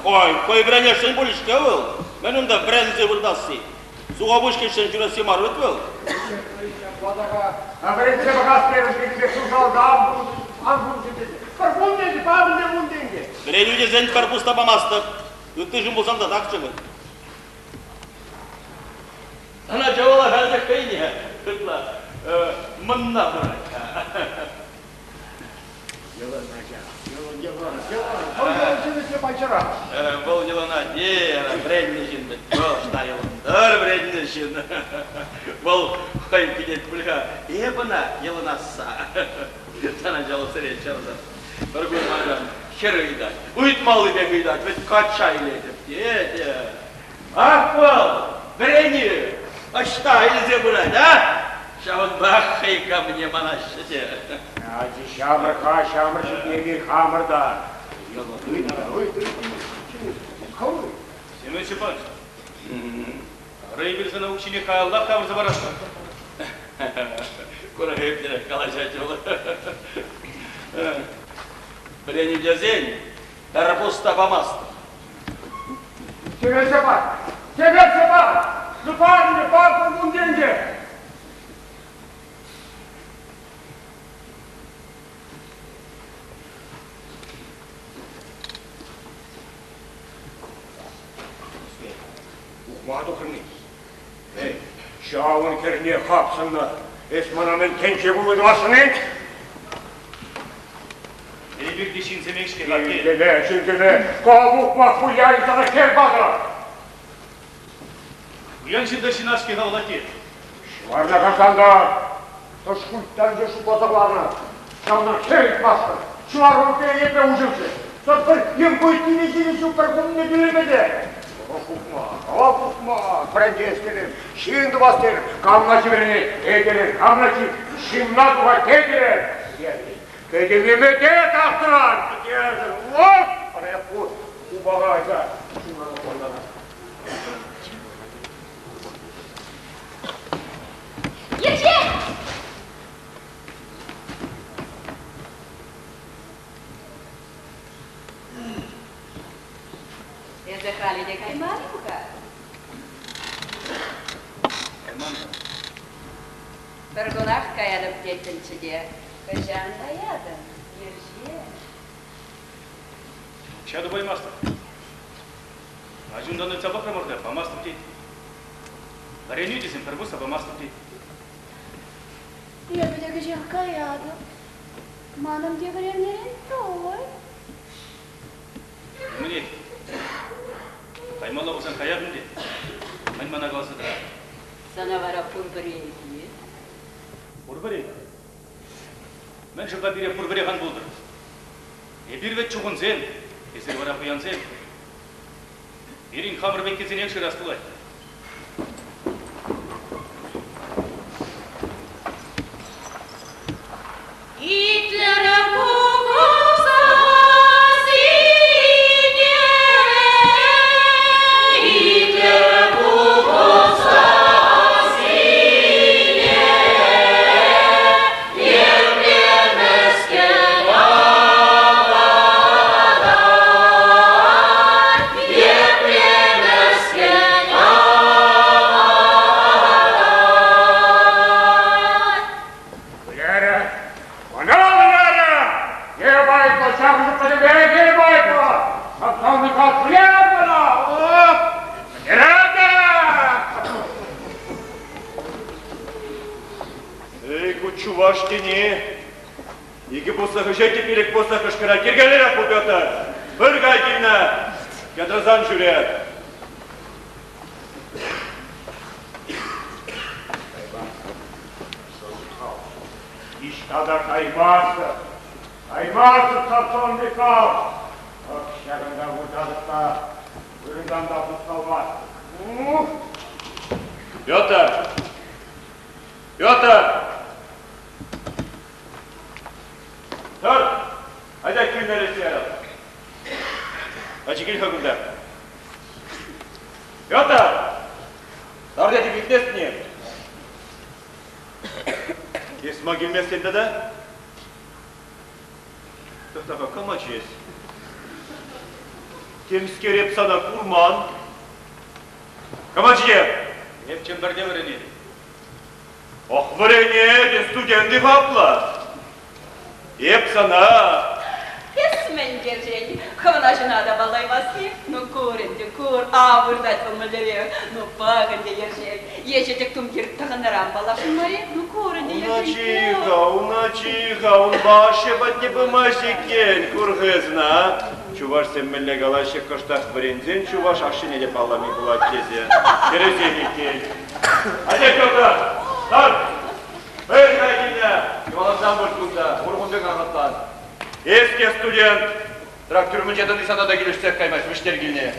Ой, конечно, бөлішке ол. Мен онда бірәнзе бұрдасы. Суға бөшкешен жүресі мар өт бол. Бірінші бағас беріп кетіде сұлжалды аңғын жетеді. Бір бұл денді, бағында бұл денді. Бірен үйде зән карпус табамастық. Өтті жүн болсам да тақ жүңі. Ана жауала әлдек бейне. Күтла, мұнна бұрай. Бұл еліна дер, бірәнне жынды. Жоқта еліндар бірәнне жын. Бұл қойып кетет бұлға. Бұна еліна са. Sana жалы сірен чарда. Бір күн маған шер үйді. Ұйтмалы бек үйді. Біз қатша үйлетіп. Деді. Ақ бол, бірәне. Ашта елзе бұрад, Шауын бақ қайқа мне манашшы де. Шамырға, шамыршы неге қамырда. Семен Степанович, Рейберсона ученик Аллах тавырзы барасың. Кора хептері қалаша жолы. Бірені дезен, тарапус табамасты. Себеп сепар! Жұпарыны бақын бұнденде! Уқмады қырмей. Шауын керіне қапсынды. Есманамен кенше бұлыды басының. Ейбек дешін семекшке қапке. Шүнкеле, қабық бақ бұл ярысана кер бағы. Уяншында шинашке қаулаке. Шуарна қасанда, тұшқұлттан жөші қотықларына. Шауына керік басты. Шуар ұлты епе ұжылшы. Сот бір ем көйттіне жинесі бір құмыны білемеді. Оқықма, бірінде ескелер, шиынды бастер, қамна жіберіне, егелер, қамна жи, шимна дуға тегелер. Кедемеме де тақтыран, деді, оп, араяқ бұл, ұбаға айта, шимнаны қойдана. Ержен! Езехали де кайманука? Bir konak kayalıp getirçide, kışanda yadım, Ержен. Çadı baymastı. Acundan da sabah ramırdı, bamastım deydi. Areni desin, perbusa bamastım deydi. Я бы так же каяdım. Manım diye görevlerin doğru. Mene? Kaymala olsan kayarım de. Ben bana kalsa da. Sana var purbureydi. Purburey? Ben жылға бере purburey хан болдыр. Bir ve çoğun zen. Eser var akıyan zen. Erin kamır bekkesin ekşi rastılay. Екі болсақы жеті билік болсақы шқыра кергелер ақылдаты. Бір қайтына кедразан жүрет. İştada kaymazdı. Kaymazdı satson bir kal. Akşarında vurdalıkta, üründen da tutsal var. Yota! Yota! Dur! Hadi kim neresi yaralı? Açıkil hakında. Yota! Dur dedi gitmesin niye? Esma girmezsen de To'xtaqa, qilmoqchi. Темскереп сана курман. Камачиев. Епчен бірде біріне. Ох, варене, де студенты хапла. Еп сана. Kesmen gerçeği, kavanaşına da balayması, no kurunca kur, burada tılmıları, no bakınca gerçeği, yeşecek tümkir tağınaran balaşmayı, no kurunca gerçeği. Уначиха, он баше батне бумажикен, кургызна. Чуваш семмелле галашек каштах варензен, чуваш ашине де палами кулак кезе. Терезеге кел. Ade köpü, lan! Ey kayınla, yuvalardan bırtkunda, vurgunca kanatlan. Eski student, traktörümün cadın insana da gelişsek kaymaz, müşteri gilneye.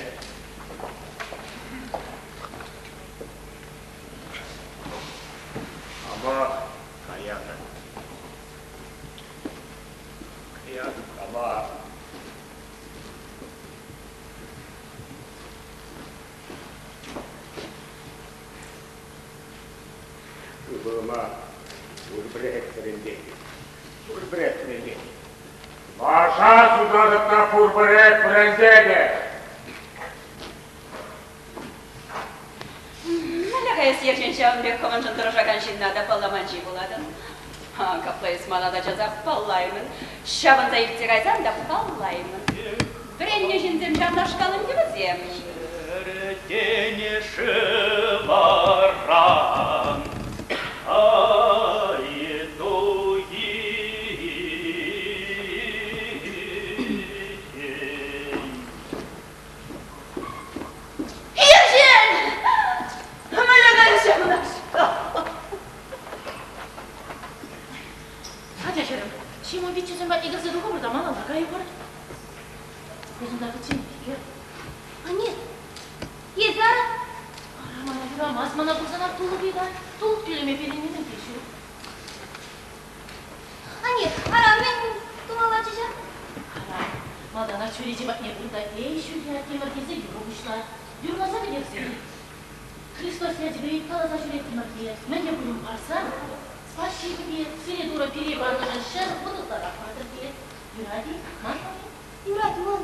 Ama kayadım. Kayadım ama... Kıvırma, Урбрек тренде. Ваша судадатна урбрек тренде. Malakaya siyerşen şahımdaki kovançın dırışakan şinnada pallamançı buladın. Kaplayız malada caza pallayımın, şabın zayıf tigaysan da pallayımın. Brenne jindem şamlaşkalım gibi zem. День шеваран, Ершен! Malakaya şamlaşkalım. Hadi aşarım. Şimdi bir çözüm ben ilgisi duku burada mala bakaya yukarı. Gözündeki çim fikir. Anne, yeter. Aramana duramaz. Bana bulsana tulu bir daha. Tuluk tülüme birinin peşi. Anne, aram ben tuval açacağım. Aram. Madana çüreci bak ne burada. Ey şu yerde merkeze yürümüşler. Yürümasa bilirsin. Hristos yazı büyük kalaza şürekli markiye. Ben yapıyorum varsa. Спасибо тебе, Средура перебарная шер, будут тарахматор тебе. Юради, маша? Юрат, мам.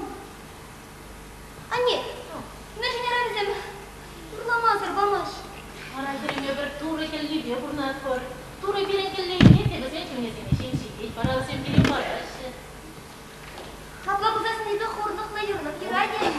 Anne, nerede neredeyim? Bulamazdır, bamaş. Araylarım ya bir tuğra kelli diye burnat var. Tuğra birin kelli diye de mesela çömezine şimdi paralı semtirim var ya. Abla kuzasını da hurdukla yürüdük, Yuradi.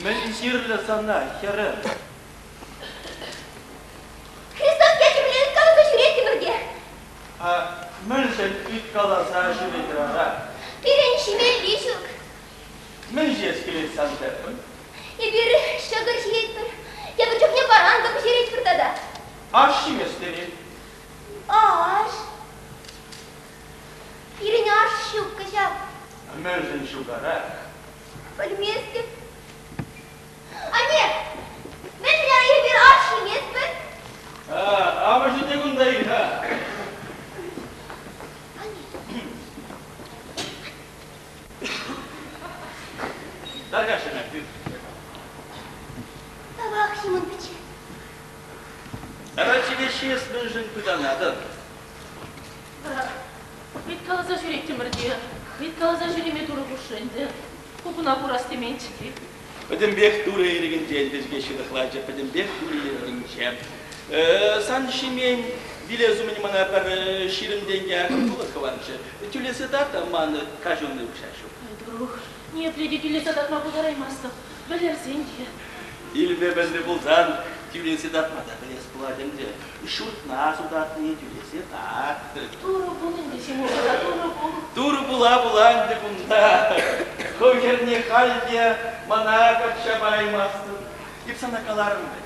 Мен жерлі сана, херім. Христос кечімлі қаласа жүрет темірге. Мүлсін үт қаласа жүретір ара. Переншіме лешік. Мен жес келет сандырпын. Ебір шағыр жиет бір. Я бір жоқне баран көпі жерет біртада. Аш еместері. Аш. Перен аш шук кышап. Мүлсін шуғара. Білместім. Ане, мен жаңа ебір аш емеспін. Ama şu tekundayı ha. Dargaşına bir. Табақ шимын пічі. Арачиге шиес бенжин пыданадын. Вет қаласа жүрек темірде, вет қаласа жүреме тұры бұшынды. Құпына бұрас деменчіде. Пыдымбек туры ерігін жендізге шыдықлачы, пыдымбек туры ерігінче. Сан шимейм билезу мені мана бір ширімденге ақын бұлы қываншы. Тюлесі дата маны кажуны ұқшашу. Друг, не пледи тюлесі датма бұдараймастық. Білерсен де. Илбе бізді бұлзан тюлесі датмада білес бұладымды. Шуртна судатны тюлесі дат. Туры бұлын десем оғыда, туры бұл. Туры бұла-бұланды бұнда. Қойгерне қалде мана қатша баймастын. Еп сана қаларымды.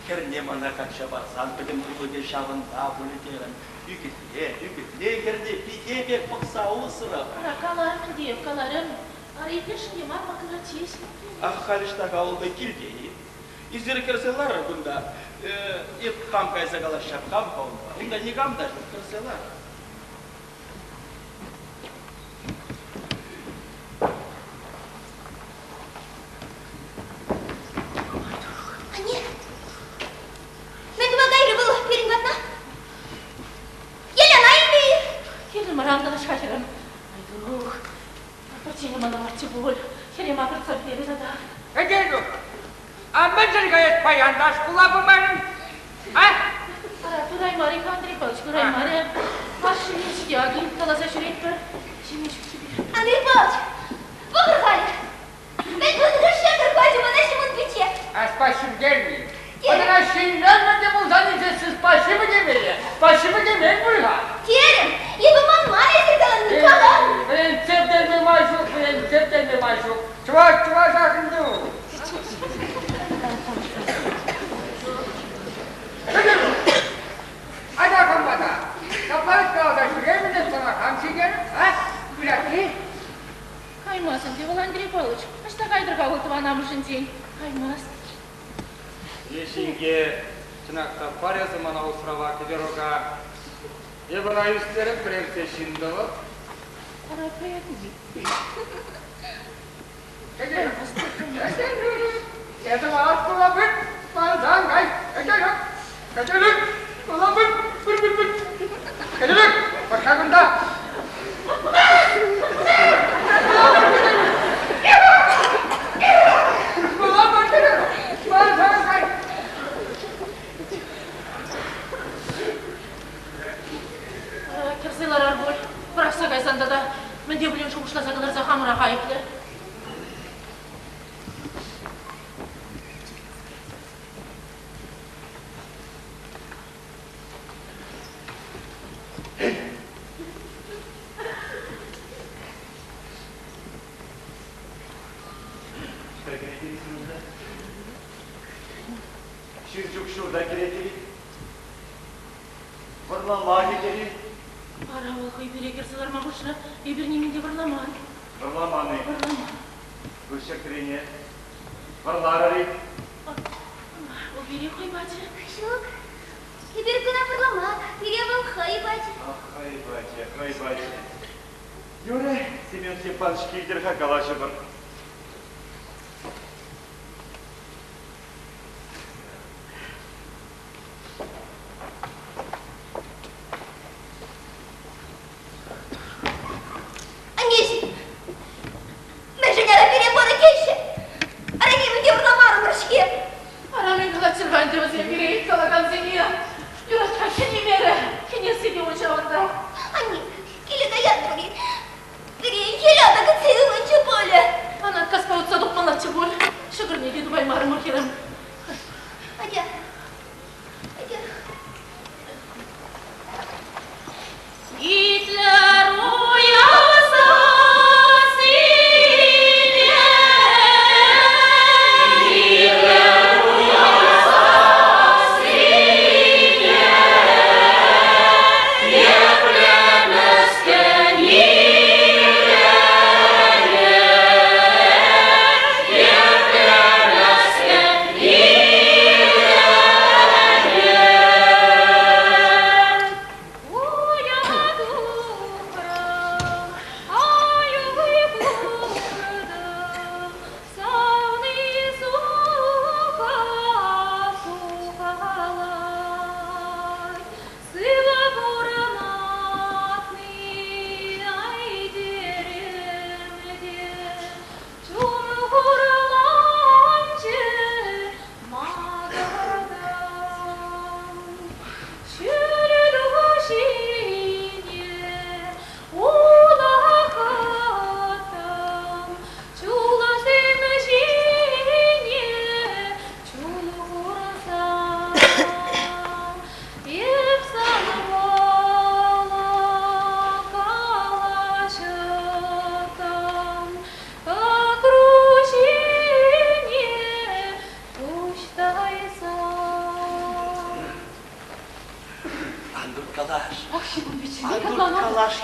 Керне мана қатша барсан, білім құлыге шағында бұлетерін. Үкетле, керде пите бек бұқса ұлысырып. Қаларым деп, қаларым. Арекешінде мармақыға тесін. Ақ қалыштағы ауылды келдейі. Издері керселар бұнда. Еп қам қайса қала шапқам қауынға. Онда не қам да жоқ керселар. Ане, мен тума гайры бұл перін батна. Елен айынды. Келі маранданы шашырым. Ай, друг. Апыртені мана ватчы бол. Керем апыртса білері да. Егеду. Амбезір гайет баяндаш kulabı benim. Ha? Турай мари, Андрей Павлович, турай мари. Ваши мечки, а гин қаласа жүрек бір. Шемешкі себе. Андрей Павлович, бұғыр қайы. Мен көзіңіз шетір көзі мұна шымын пече. Спасибо gelmeyin. Bana şey vermedi bu zannedeceksiniz başımı demeye. Başımı demeye buyla. Терім, ебі ман маңызы қаланын қала. Ben septembe maşuk, ben septembe maşuk. Çuvaş akındı. Hadi akın bana. Kaparık kaldı şuraya mı de sana kamçı gelin? Ha? Bırak ne? Каймасын, деп ол Андрей Павлович. Ашта қайдырға өтіп анамышын ден. Каймас. Yeşilge, çınakta parası bana o sırava gideroga. Bana üstlerim premse şimdi o. Арай проекты дейді. Yedim ağaç kulabın, baldan kay. Kaçalım, kulabın, bır. Kaçalım, başakında. Kulabın, baldan kay. Керселар арбол. Бұрақса қайсанда да, мен де білем шоғышласа қаларса қамыра қайыпты. Şircuk şurada girecek. Vırlama gideri. Ара ол қой бере керселар мағышына, ебір неменде бұрламан. Vırlama ne? Бұрламан. Gülşektirine. Vırlararı. Ол бере қой бачы. Шук, ебір күні пырламақ, бере бұл қай бачы. Ай бача. Юре, Семен Степанович кидерға калашы бір. Анесі, мен женяға бере бұры келші. Ара немін де бұрламарым рышке. Арамен қалатшырған деп өзір бере қалаған зене. Юратқа кене мері, кенесі де оншағында. Анне, келі даят бұри. Бере, келі адығы цейлі өнчі болі. не деду баймарым охерам. Адя. Адя.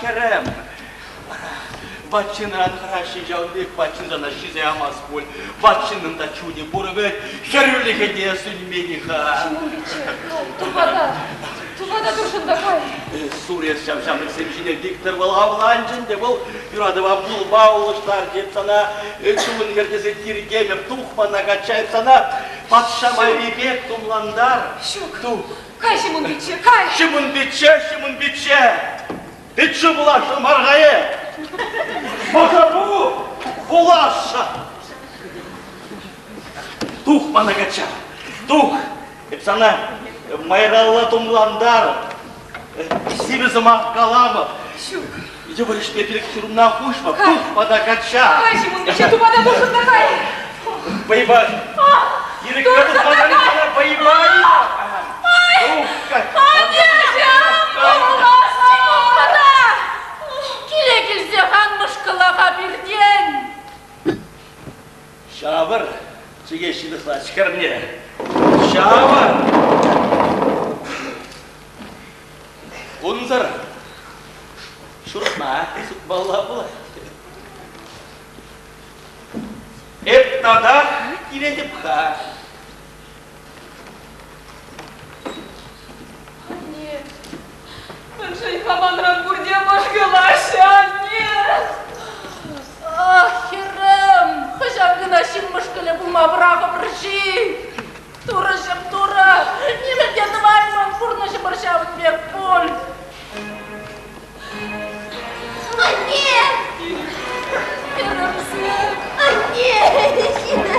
Kerem. Батчинан хороший жаундек, батчиндан ашизе амаз боль, батчинан да чуди бурбет, херюлике де суньмениха. Тувада душында кай. Сурес шамшамдык семшине диктор был авланжинде был, юрадыва был баулыштар деп сана, чулын гердезе тиргемеп тухма нагачайып сана, патшамайбек тумландар. Шук. Кай шимун биче, кай. Шимун биче. Биче булашы маргае. Базару булаша. Тух манагача. Тух. Эпсана майралла тумландар. Сибизы маққаламы. Шук. Иде біріш пепелік түрімна хушма. Тух манагача. Кай шимун биче тувада душында кай. Байбай. Ереккені мазалисана байбай. Келе-келсе ханмышқылаға бірден. Шабыр, чеге шидықла шкірне. Шабыр. Унзыр. Шұртма, сұтбалла бұлай. Эптада келедіп ха. Шайхаманран бурде башкалаша, нет! Ах, херем! Хашагына шиммышкале булма браға бірши! Тура шым тура! Немерден вайман фурнашы баршавын бек пол! Анне! Херемсі! Анне!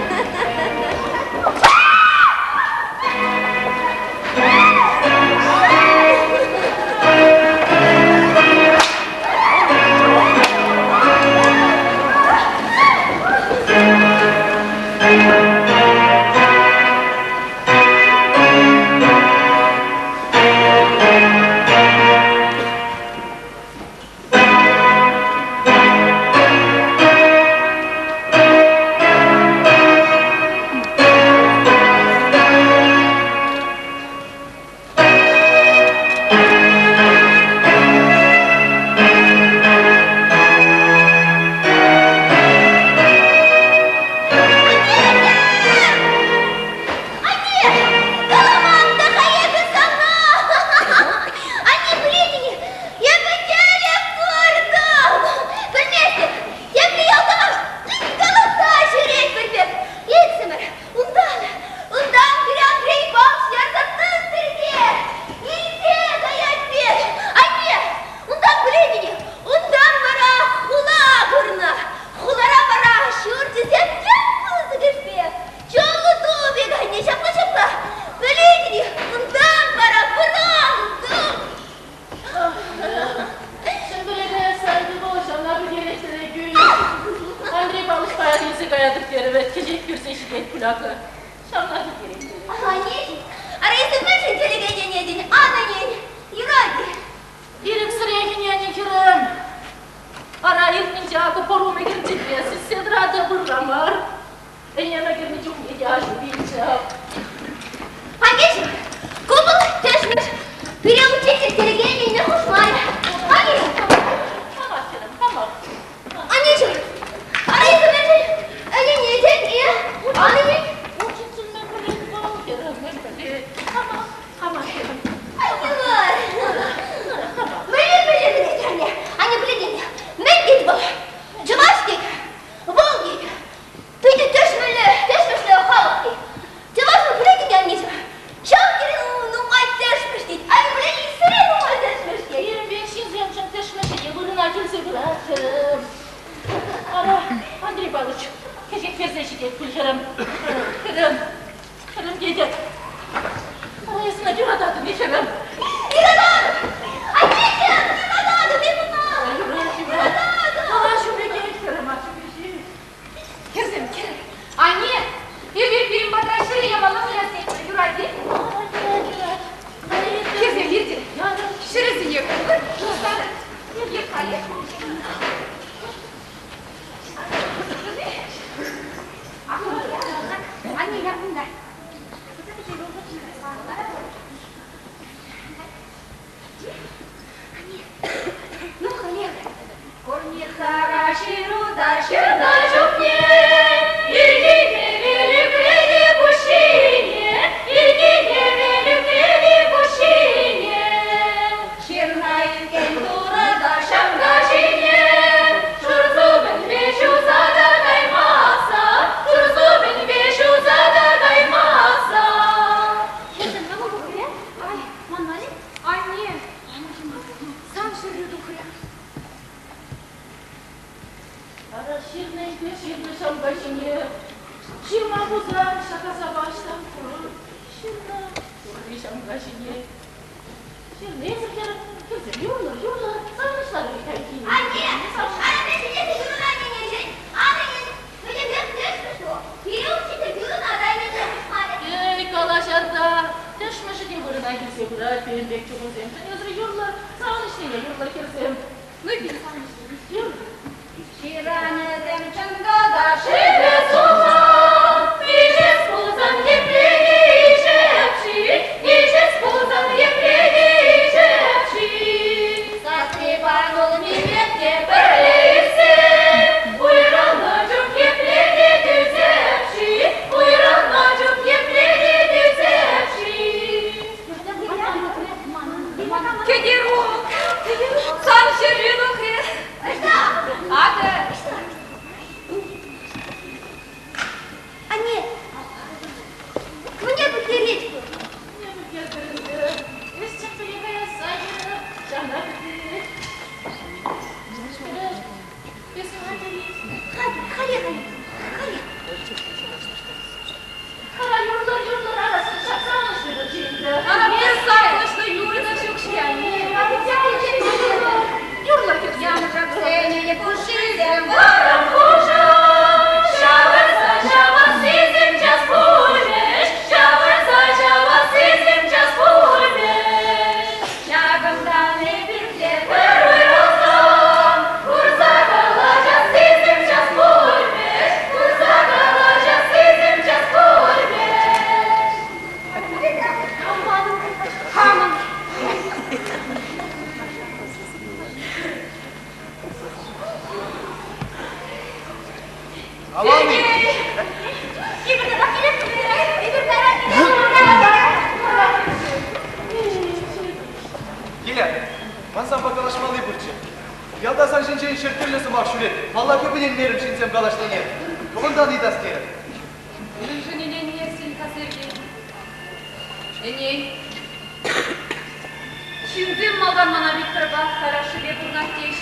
Şamladı. Şamladı gerekli. Anneciğim, arayısın başın televizyonun annenin. Yürü. Ирик Срегин Керем. Ара илтнинче аты поруме герчекве, седрады быррамар. Эйнена герничук едяжу бильче. Anneciğim, kumul teşmiş. Переучитель телевидения не ушмай. Anneciğim. Tamam Kerem, tamam. Anneciğim, arayısın başın. Elini yiyecek ya. Anneciğim. Учитель мекалет бал, Керем, мекалет. Tamam, tamam Kerem. Ay yıllar. Böyle anne. Anne bilin. Ben git bak. Cıvaştık. Volgik. Peki teşmişle halkı. Cıvaşma bilin anneciğim. Şamkirin numay teşmiş değil. Ay bilin sıra numay teşmiş değil. 25 yıl zemşen teşmeşe yılına gelse bırakırım. Ara, Andrei Balıç. Keşke ferzeşi gel kul Kerem. Kerem gidek. Arayasına bir adadı ne Kerem. İradan. Anneciğim. İradan. Ne bunlar? Aa şuraya gel Kerem açık bir şey. Kızım, anne, bir badraşları yamalım yasayım, yürü hadi. Kızım, yedi. Şurası yok. Gel, hadi. Anne, yapın da. Ну, Олег. Корни хороши, руда, жопне, иргине великие пущине, иргине великие пущине. Черная кентура да шамгашине, шурзубен вешу зада каймаса, шурзубен вешу зада каймаса. Это на лбу хря? Ай, мамали? Anne, sağ söylüyordu kuya. Ara şirne şambaşını. Şirma buzlar şakasa baştan kurur. Şirne şambaşını. Şirne yazıklarım. Kızım yollar. Sarmışlar bir terkini. Anne, anne seni yürün anneciğim. Anne, böyle bir teşmiş o. Переучитель yürün adayını. Ey kalaşarda. Teşmeşi diye buruna girse bırak. Benim bek çok uzayım. Sen yazılı yollar. Sağınışlıyla yollar kersem. Ну, иди. Yollar. Şiranedem çangada şebe sultan, iyice spuzan yepredi şepşi, iyice spuzan yepredi şepşi. Satriban ol milletke böyleyse, buyuranmacuk yepredi düzepşi, buyuranmacuk yepredi düzepşi. Кедерок, сам шервинухи. Ага. Анне, мне бы речку. Ne bu gezdirildi? Biz çıktı yıkaya sayı. Canlar bitti. Bizim hadi. Хали. Kara yurlar arasını şaksanmış bir ucuydu. Ана bir saymışlı yurda şükşkenli. Yurlar kötü. Янжак сенене пушизем варам пуша. Шаварса шавасизем час пульмеш. Шаварса шавасизем час пульмеш. Шагымданы бирде пыруй розам. Курзагала жасизем час пульмеш. Курзагала жасизем час пульмеш. Хамын. Alalım. Gile, mansan bakalaşmalı burcu. Yaldasan şinçeyin şirkirlesi makşulet. Vallahi köpünen nerim şinsem kalaştan yer. Komundan idas kerim. Benim жене не сильно Сергей. Эней. Şimdi maldan bana bir tırba хорошо bir burnak geç.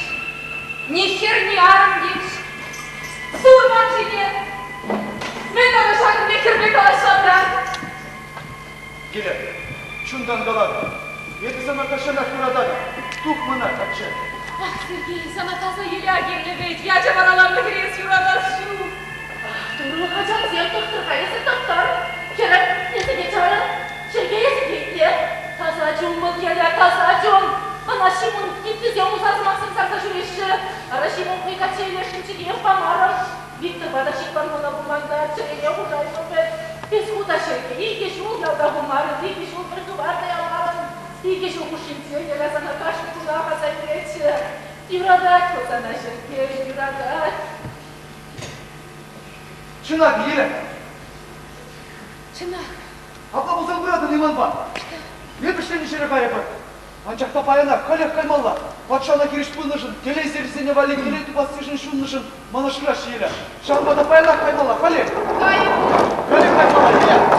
Ни херни арам geç. Surman çiğne. Ben araşakım ne kirmek alaşanlar. Gile, şundan kalan. Yedi sana kaşanak burada. Tukmana kaçı. Ah Сергей, sana kalsa yürüyer gerilemeyiz. Ya cevaralarla gireriz yuralar şu. Doğru hocam ziyet doktor kayası doktor. Качелешинчик епамаров. Виктор Бадашик бармона булманда чеге худайым бе. Biz худашеке, иге шулда гумары, иге шул bir duvarda yalvarın. İge şu kuşintiye gele sana karşı kulağa sayıreçi. Yuradak o sana şirke, yuradak. Çınak yere. Çınak. Abla bozan burada liman var. Ne pişten işere kayıpı. Ancak da payana kalep kaymalla. Patşana giriş bulunuşun, teleservisine vali geleti basışın şunluşun. Mana şıraş yere. Şalmada payana kaymalla, kalep. Kayıp. Kalep kaymalla, yere.